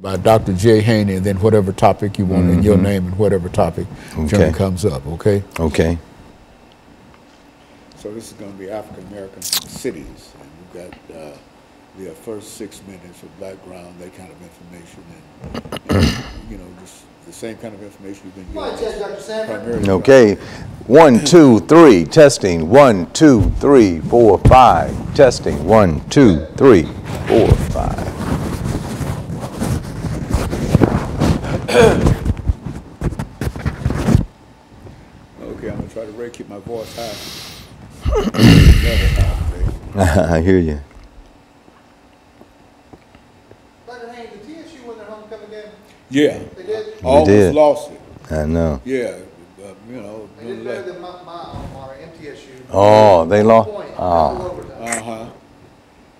by Dr. J. Haney, and then whatever topic you want, and your name and whatever topic generally comes up, okay? Okay. So this is going to be African Americans in the cities, and we've got the first 6 minutes of background, that kind of information, and you know, just the same kind of information you've been getting. Dr. Sanford. Okay. 1, 2, 3. Testing. 1, 2, 3, 4, 5. Testing. 1, 2, 3, 4, 5. Okay, I'm going to try to really keep my voice high. I hear you. Dr. Haynes, the TSU won their homecoming game? Yeah. They did? Almost lost it. I know. Yeah, you know. They did better than my MTSU. Oh, they lost. Oh. Uh-huh.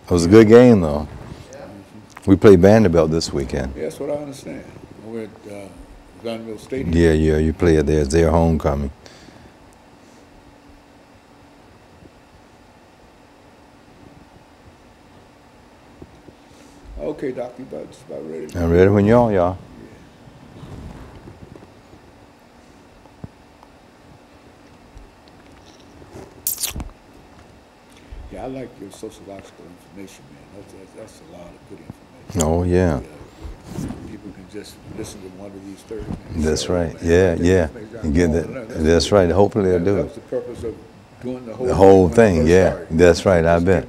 It was a good game, though. Yeah. We played Vanderbilt this weekend. Yeah, that's what I understand. We're at Vanderbilt Stadium. Yeah, you play it there. It's their homecoming. Okay, Doc, you just about ready. I'm ready when y'all. Yeah, I like your sociological information, man. That's a lot of good information. Oh, yeah. People can just listen to one of these 30 minutes. That's right. Yeah. You get that. That's right. Hopefully they'll do That it. was the purpose of doing the The whole whole thing, yeah. That's right, I bet.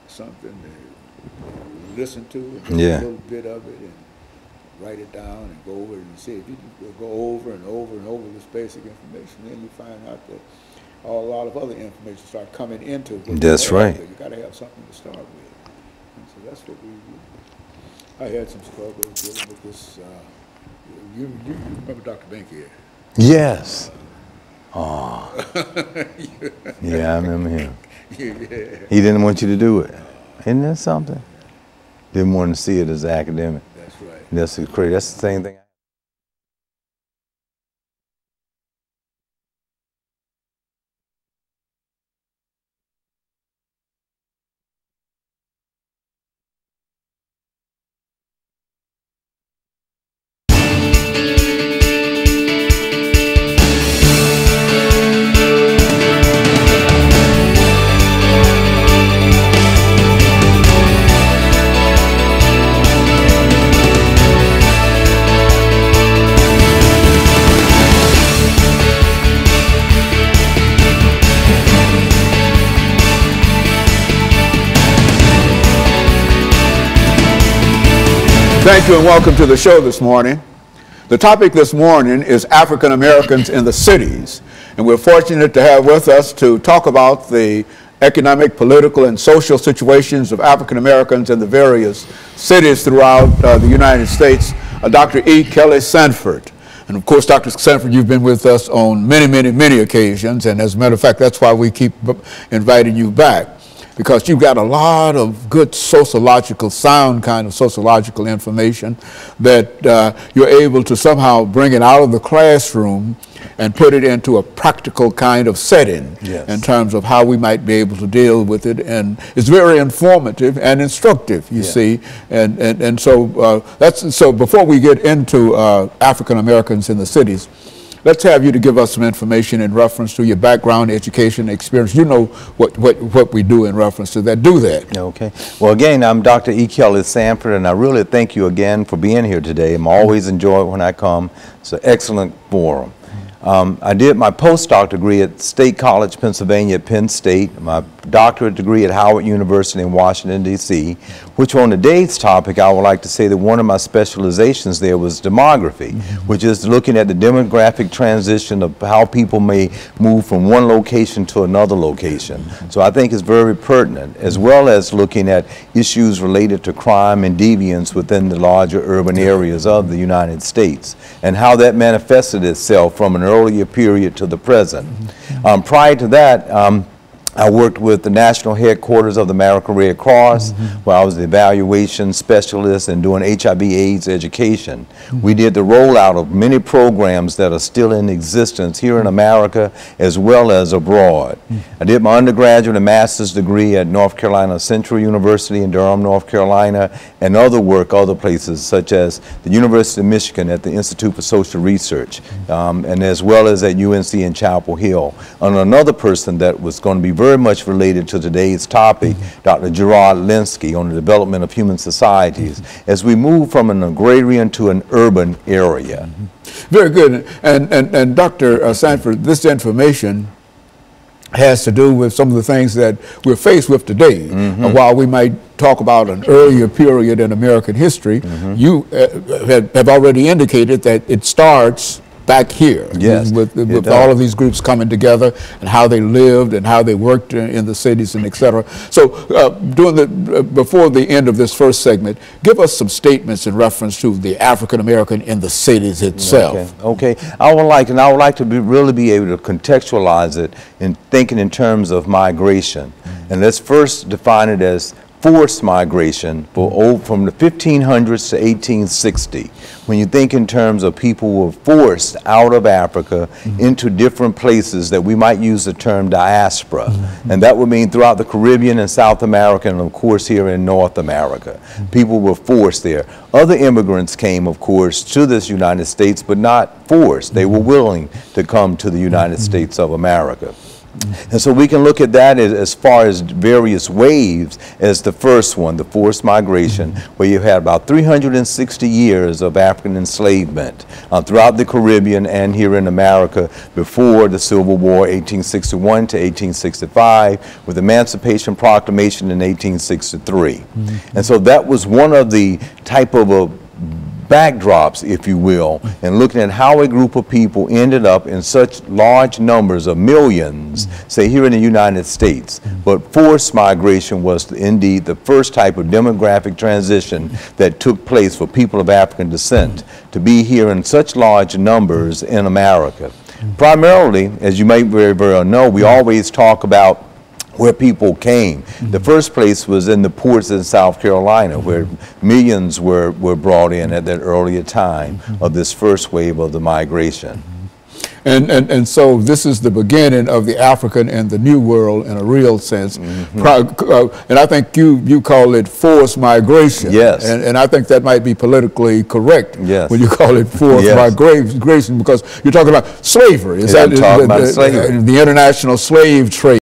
Something to listen to, and Yeah. a little bit of it, and write it down and go over it and see. If you go over and over and over this basic information, then you find out that a lot of other information start coming into it. That's right. You got to have something to start with. And so that's what we do. I had some struggle dealing with this. You remember Dr. Benke? Yes. Oh. Yeah, I remember him. Yeah. He didn't want you to do it. Isn't that something? Didn't want to see it as academic. That's right. That's crazy. That's the same thing. Thank you and welcome to the show this morning. The topic this morning is African Americans in the cities, and we're fortunate to have with us to talk about the economic, political, and social situations of African Americans in the various cities throughout the United States, Dr. EKSanford. And of course, Dr. Sanford, you've been with us on many occasions, and as a matter of fact, that's why we keep inviting you back, because you've got a lot of good sociological, sound kind of sociological information that you're able to somehow bring it out of the classroom and put it into a practical kind of setting. Yes. In terms of how we might be able to deal with it. And it's very informative and instructive, you see. And so before we get into African Americans in the cities, let's have you to give us some information in reference to your background, education, experience. You know what we do in reference to that. Do that. Okay. Well, again, I'm Dr. EKSanford, and I really thank you again for being here today. I'm always enjoy it when I come. It's an excellent forum. I did my postdoc degree at State College, Pennsylvania, at Penn State, my doctorate degree at Howard University in Washington, D.C., which on today's topic, I would like to say that one of my specializations there was demography, which is looking at the demographic transition of how people may move from one location to another location. So I think it's very pertinent, as well as looking at issues related to crime and deviance within the larger urban areas of the United States, and how that manifested itself from an earlier period to the present. Prior to that, I worked with the national headquarters of the American Red Cross, where I was the evaluation specialist and doing HIV/AIDS education. We did the rollout of many programs that are still in existence here in America as well as abroad. I did my undergraduate and master's degree at North Carolina Central University in Durham, North Carolina, and other work other places such as the University of Michigan at the Institute for Social Research, and as well as at UNC in Chapel Hill. And another person that was going to be very much related to today's topic, Dr. Gerard Linsky, on the development of human societies, as we move from an agrarian to an urban area. Very good. And Dr. Sanford, this information has to do with some of the things that we're faced with today. While we might talk about an earlier period in American history, you have already indicated that it starts back here, yes, with all of these groups coming together and how they lived and how they worked in the cities and et cetera. So before the end of this first segment, give us some statements in reference to the African American in the cities itself. Okay. I would like to really be able to contextualize it in thinking in terms of migration. And let's first define it as forced migration from the 1500s to 1860. When you think in terms of people who were forced out of Africa into different places that we might use the term diaspora. And that would mean throughout the Caribbean and South America, and of course here in North America. People were forced there. Other immigrants came, of course, to this United States, but not forced. They were willing to come to the United States of America. And so we can look at that as far as various waves as the first one, the forced migration, where you had about 360 years of African enslavement throughout the Caribbean and here in America before the Civil War, 1861 to 1865, with Emancipation Proclamation in 1863. And so that was one of the type of backdrops, if you will, and looking at how a group of people ended up in such large numbers of millions, say here in the United States. But forced migration was indeed the first type of demographic transition that took place for people of African descent to be here in such large numbers in America. Primarily, as you may very well know, we always talk about where people came. The first place was in the ports in South Carolina, where millions were brought in at that earlier time of this first wave of the migration. And so this is the beginning of the African and the New World in a real sense. And I think you call it forced migration. Yes. And I think that might be politically correct. Yes. When you call it forced migration, because you're talking about slavery. I'm talking about slavery. The international slave trade.